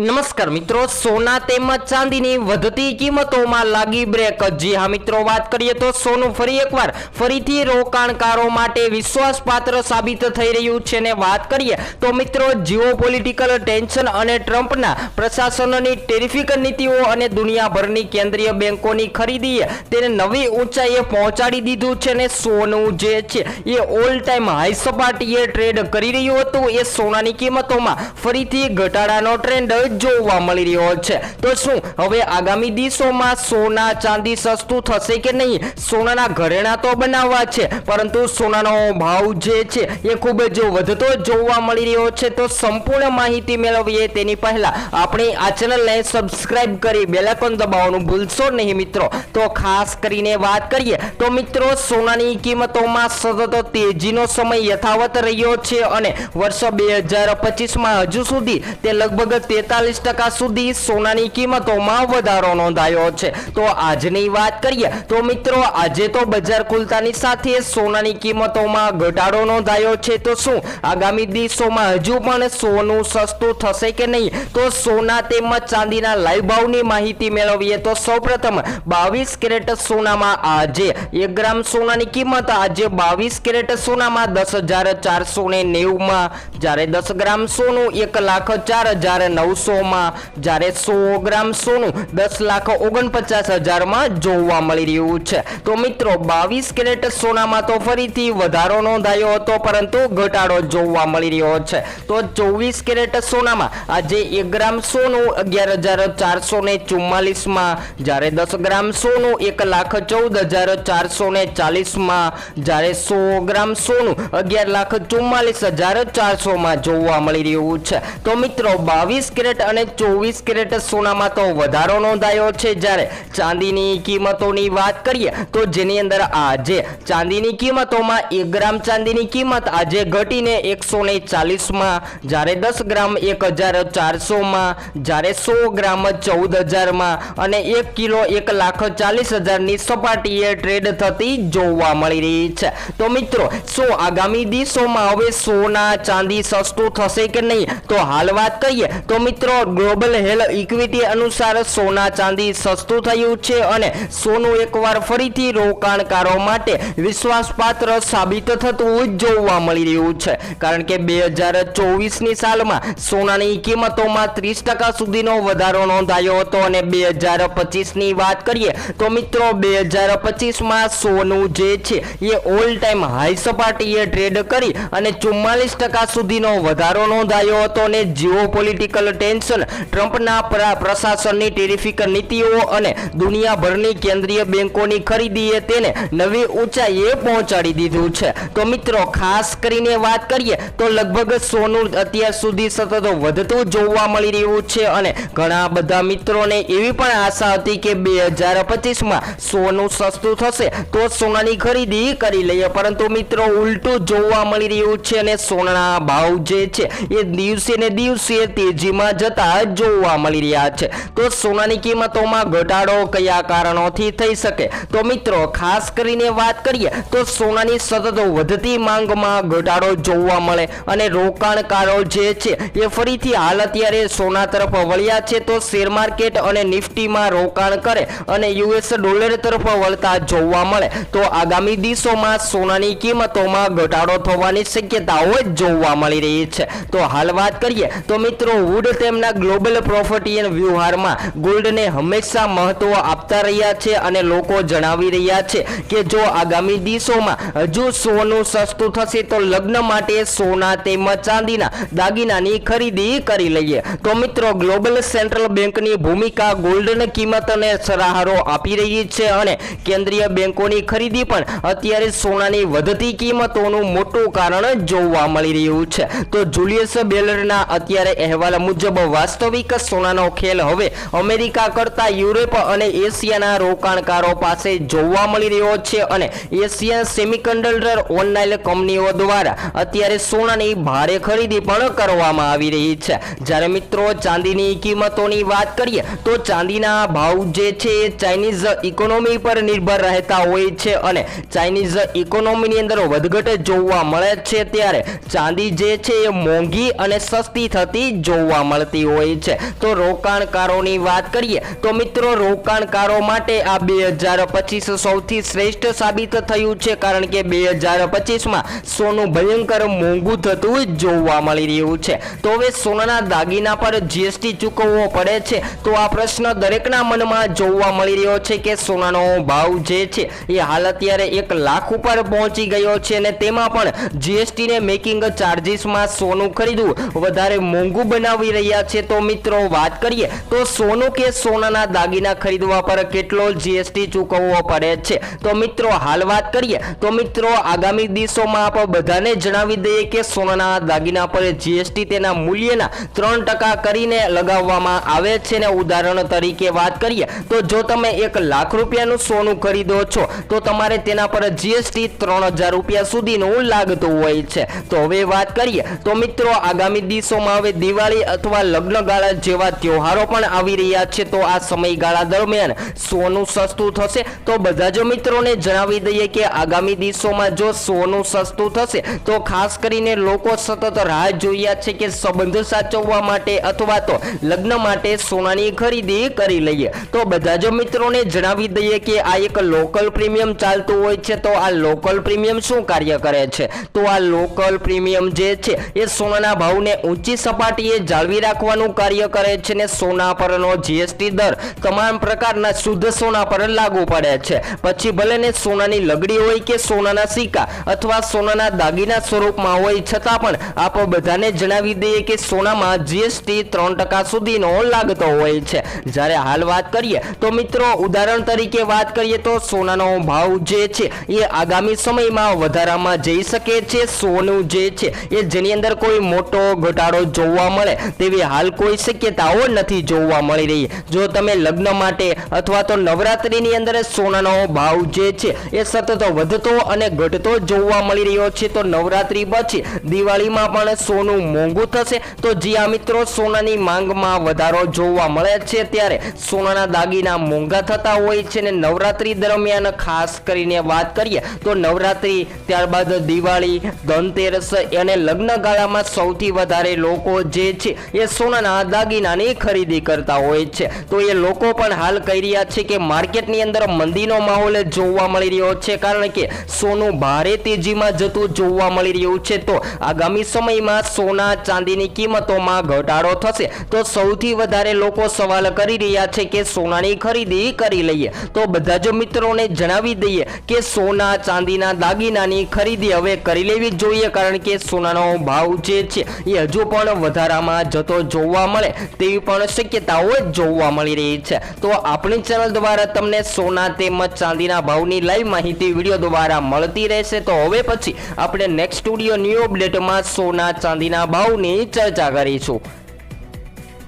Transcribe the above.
નમસ્કાર મિત્રો, સોના તેમજ ચાંદીની વધતી કિંમતોમાં લાગી બ્રેક। જી હા મિત્રો, વાત કરીએ તો સોનું ફરીથી રોકાણકારો માટે વિશ્વાસપાત્ર સાબિત થઈ રહ્યું છે ને વાત કરીએ તો મિત્રો જીઓપોલિટિકલ ટેન્શન અને ટ્રમ્પના પ્રશાસનની ટેરિફિક નીતિઓ અને દુનિયાભરની કેન્દ્રીય બેંકોની ખરીદીએ તેને નવી ઊંચાઈએ પહોંચાડી દીધું છે ને સોનું જે છે એ ઓલ ટાઈમ હાઈ સપાટીએ ટ્રેડ કરી રહ્યું હતું। એ સોનાની કિંમતોમાં ફરીથી ઘટાડાનો ટ્રેન્ડ જોવા મળી રહ્યો છે। તો શું હવે આગામી દિવસોમાં સોના ચાંદી સસ્તું થશે કે નહીં? સોનાના ઘરેણા તો બનાવવા છે, પરંતુ સોનાનો ભાવ જે છે એ ખૂબ જ વધતો જોવા મળી રહ્યો છે। તો સંપૂર્ણ માહિતી મેળવીએ તેની પહેલા આપણી આ ચેનલને સબસ્ક્રાઇબ કરી બેલ આઇકોન દબાવવાનું ભૂલશો નહીં મિત્રો। તો ખાસ કરીને વાત કરીએ તો મિત્રો સોનાની કિંમતોમાં સતત તેજીનો સમય યથાવત રહ્યો છે અને વર્ષ 2025માં હજુ સુધી તે લગભગ 43% સુધી સોનાની કિંમતોમાં વધારો નોંધાયો છે। તો આજની વાત કરીએ તો મિત્રો આજે તો બજાર ખુલતાની સાથે સોનાની કિંમતોમાં ઘટાડો નોંધાયો છે। તો શું આગામી દિવસોમાં હજુ પણ સોનું સસ્તું થશે કે નહીં? તો સોના તેમજ ચાંદીના લાઈવ ભાવની માહિતી મેળવીએ તો સૌપ્રથમ 22 કેરેટ સોનામાં આજે 1 ગ્રામ સોનાની કિંમત આજે 22 કેરેટ સોનામાં 10,490 માં, જ્યારે 10 ગ્રામ સોનું 1,04,900 માં, જ્યારે 100 ગ્રામ સોનું 10,49,000 માં જોવા મળી રહ્યું છે। તો મિત્રો 22 કેરેટ સોનામાં તો ફરીથી વધારો નોંધાયો હતો, પરંતુ ઘટાડો જોવા મળી રહ્યો છે। તો 24 કેરેટ સોનામાં આજે 1 ગ્રામ સોનું 11,444 માં, જ્યારે 10 ગ્રામ સોનું 1,14,440 માં, જ્યારે 100 ગ્રામ સોનું 11,44,400 માં જોવા મળી રહ્યું છે। તો મિત્રો 22 કેરેટ અને 24 કેરેટ સોનામાં તો વધારો નોંધાયો છે। જ્યારે ચાંદીની કિંમતોની વાત કરીએ તો જેની અંદર આજે ચાંદીની કિંમતોમાં 1 ગ્રામ ચાંદીની કિંમત આજે ઘટીને 140 માં, જ્યારે 10 ગ્રામ 1,400 માં, જ્યારે 100 ગ્રામ 14,000 માં અને 1 કિલો 1,40,000 ની સપાટીએ ટ્રેડ થતી જોવા મળી રહી છે। તો મિત્રો શું આગામી દિવસોમાં હવે સોના ચાંદી સસ્તું થશે કે નહીં? તો હાલ વાત કરીએ તો મિત્રો ગ્લોબલ હેલ્થ ઇક્વિટી અનુસાર સોના ચાંદી સસ્તું થયું છે અને સોનું એકવાર ફરીથી રોકાણકારો માટે વિશ્વાસપાત્ર સાબિત થતું જોવા મળી રહ્યું છે, કારણ કે 2024ની સાલમાં સોનાની કિંમતોમાં 30% સુધીનો વધારો નોંધાયો હતો અને 2025ની વાત કરીએ તો મિત્રો 2025માં સોનું જે છે એ ઓલ ટાઈમ હાઈ સપાટીએ ટ્રેડ કરી અને 44% સુધીનો વધારો નોંધાયો હતો અને જીઓપોલિટિકલ ટેન્શન, ટ્રમ્પના પ્રશાસનની ટેરિફિક નીતિઓ અને દુનિયાભરની કેન્દ્રીય બેંકોની ખરીદીએ તેને નવી ઊંચાઈએ પહોંચાડી દીધું છે। તો મિત્રો ખાસ કરીને વાત કરીએ તો લગભગ સોનું અત્યાર સુધી સતત વધતું જોવા મળી રહ્યું છે અને ઘણા બધા મિત્રોને એવી પણ આશા હતી કે 2025માં સોનું સસ્તું થશે તો સોનાની ખરીદી કરી લઈએ, પરંતુ મિત્રો ઉલટું જોવા મળી રહ્યું છે અને સોનાના ભાવ જે છે એ દિવસે ને દિવસે તેજીમાં જતા જોવા મળી રહ્યા છે। તો સોનાની કિંમતોમાં ઘટાડો કયા કારણોથી થઈ શકે? તો મિત્રો ખાસ કરીને વાત કરીએ તો સોનાની સતત વધતી માંગમાં ઘટાડો જોવા મળે અને રોકાણકારો જે છે એ ફરીથી હાલ અત્યારે સોના તરફ વળ્યા છે। તો શેર માર્કેટ અને નિફ્ટીમાં રોકાણ કરે અને યુએસ ડોલર તરફ વળતા જોવા મળે તો આગામી દિવસોમાં સોનાની કિંમતોમાં ઘટાડો થવાની શક્યતાઓ જોવા મળી રહી છે। તો હાલ વાત કરીએ તો મિત્રો વુડ તેમના ગ્લોબલ પ્રોફિટિયન વ્યવહારમાં ગોલ્ડને હંમેશા મહત્વ આપતા રહ્યા છે અને લોકો જણાવી રહ્યા છે કે જો આગામી દિવસોમાં હજુ સોનું સસ્તું થશે તો લગ્ન માટે સોના તેમજ ચાંદીના દાગીનાની ખરીદી કરી લઈએ। તો મિત્રો ગ્લોબલ સેન્ટ્રલ બેંકની ભૂમિકા ગોલ્ડની કિંમતને સહારો આપી રહી છે અને કેન્દ્રીય બેંકોની ખરીદી પણ અત્યારે સોનાની વધતી કિંમતોનું મોટું કારણ જોવા મળી રહ્યું છે। તો જુલિયસ બેલરના અત્યારે અહેવાલ મુજબ વાસ્તવિક સોનાનો ખેલ હવે અમેરિકા કરતા યુરોપ અને એશિયાના રોકાણકારો પાસે જોવા મળી રહ્યો છે અને એશિયન સેમિકન્ડક્ટર ઓનલાઈન કંપનીઓ દ્વારા અત્યારે સોનાની ભારે ખરીદી પણ કરવામાં આવી રહી છે। જ્યારે મિત્રો ચાંદીની કિંમતોની વાત કરીએ તો ચાંદીના ભાવ જે છે એ ચાઇનીઝ ઇકોનોમી પર નિર્ભર રહેતા હોય છે અને ચાઇનીઝ ઇકોનોમીની અંદર વધઘટ જોવા મળે છે, ત્યારે ચાંદી જે છે એ મોંઘી અને સસ્તી થતી જોવા મળતી મળતી હોય છે। તો રોકાણકારોની વાત કરીએ તો મિત્રો રોકાણકારો માટે આ 2025 સૌથી શ્રેષ્ઠ સાબિત થયું છે, કારણ કે 2025માં સોનું ભયંકર મોંઘું થતું જોવા મળી રહ્યું છે। તો હવે સોનાના દાગીના પર જીએસટી ચૂકવવો પડે છે? તો આ પ્રશ્ન દરેકના મનમાં જોવા મળી રહ્યો છે કે સોનાનો ભાવ જે છે એ હાલ અત્યારે 1 લાખ ઉપર પહોંચી ગયો છે અને તેમાં પણ જીએસટી ને મેકિંગ ચાર્જીસમાં સોનું ખરીદવું વધારે મોંઘું બનાવી રહ્યા છે। તો મિત્રો વાત કરીએ તો સોનું કે સોનાના દાગીના ખરીદવા પર કેટલો જીએસટી ચૂકવવો પડે છે? તો મિત્રો હાલ વાત કરીએ તો મિત્રો આગામી દિવસોમાં આપ બધાને જણાવી દઈએ કે સોનાના દાગીના પર જીએસટી તેના મૂલ્યના 3% કરીને લગાવવામાં આવે છે ને ઉદાહરણ તરીકે વાત કરીએ તો જો તમે 1 લાખ રૂપિયાનું સોનું ખરીદો છો તો તમારે તેના પર જીએસટી 3000 રૂપિયા સુધીનું લાગતું હોય છે। તો હવે વાત કરીએ તો મિત્રો આગામી દિવસોમાં હવે દિવાળી અથવા લગ્નગાળા જેવા તહેવારો પણ આવી રહ્યા છે। તો આ સમયગાળા દરમિયાન સોનું સસ્તું થશે? તો બધા જ મિત્રોને જણાવી દઈએ કે આગામી દિવસોમાં જો સોનું સસ્તું થશે તો ખાસ કરીને લોકો સતત રાહ જોયા છે કે સંબંધ સાચવવા માટે અથવા તો લગ્ન માટે સોનાની ખરીદી કરી લઈએ। તો બધા જ મિત્રોને જણાવી દઈએ કે આ એક લોકલ પ્રીમિયમ ચાલતું હોય છે। તો આ લોકલ પ્રીમિયમ શું કાર્ય કરે છે? તો આ લોકલ પ્રીમિયમ જે છે એ સોનાના ભાવને ઊંચી સપાટીએ જાળવી રાખવાનું કાર્ય કરે છે ને સોના પરનો જીએસટી દર તમામ પ્રકારના શુદ્ધ સોના પર લાગુ પડે છે। પછી ભલે ને સોનાની લગડી હોય કે સોનાના સિક્કા અથવા સોનાના દાગીના સ્વરૂપમાં હોય, છતાં પણ આપ બધાને જણાવી દઈએ કે સોનામાં જીએસટી 3% સુધીનો લાગતો હોય છે। જ્યારે હાલ વાત કરીએ તો મિત્રો ઉદાહરણ તરીકે વાત કરીએ તો સોનાનો ભાવ જે છે એ આગામી સમયમાં વધારામાં જઈ શકે છે। સોનું જે છે એ જેની અંદર કોઈ મોટો ઘટાડો જોવા મળે તેવી હાલ કોઈ શક્યતાઓ નથી જોવા મળી રહી। જો તમે લગ્ન માટે અથવા તો નવરાત્રીની અંદર સોનાનો ભાવ જે છે એ સતત વધતો અને ઘટતો જોવા મળી રહ્યો છે, તો નવરાત્રી પછી દિવાળીમાં પણ સોનું મોંઘું થશે? તો જી આ મિત્રો સોનાની માંગમાં વધારો જોવા મળે છે ત્યારે સોનાના દાગીના મોંઘા થતા હોય છે ને નવરાત્રી દરમિયાન ખાસ કરીને વાત કરીએ તો નવરાત્રી ત્યારબાદ દિવાળી, ધનતેરસ અને લગ્નગાળામાં સૌથી વધારે લોકો જે છે એ સોનાના દાગીનાની ખરીદી કરતા હોય છે। તો એ લોકો પણ હાલ કહી રહ્યા છે કે માર્કેટની અંદર મંદીનો માહોલ જોવા મળી રહ્યો છે, કારણ કે સોનું ભારે તેજીમાં જતું જોવા મળી રહ્યું છે। તો આગામી સમયમાં સોના ચાંદીની કિંમતોમાં ઘટાડો થશે? તો સૌથી વધારે લોકો સવાલ કરી રહ્યા છે કે સોનાની ખરીદી કરી લઈએ। તો બધા જ મિત્રોને જણાવી દઈએ કે સોના ચાંદીના દાગીનાની ખરીદી હવે કરી લેવી જોઈએ, કારણ કે સોનાનો ભાવ જે છે એ હજુ પણ વધારામાં જતો જોવા મળે તેવી પણ શક્યતાઓ જોવા મળી રહી છે। તો આપણી ચેનલ દ્વારા તમને સોના તેમજ ચાંદીના ભાવની લાઈવ માહિતી વિડીયો દ્વારા મળતી રહેશે। તો હવે પછી આપણે નેક્સ્ટ સ્ટુડિયો ન્યૂ અપડેટમાં સોના ચાંદીના ભાવની ચર્ચા કરીશું।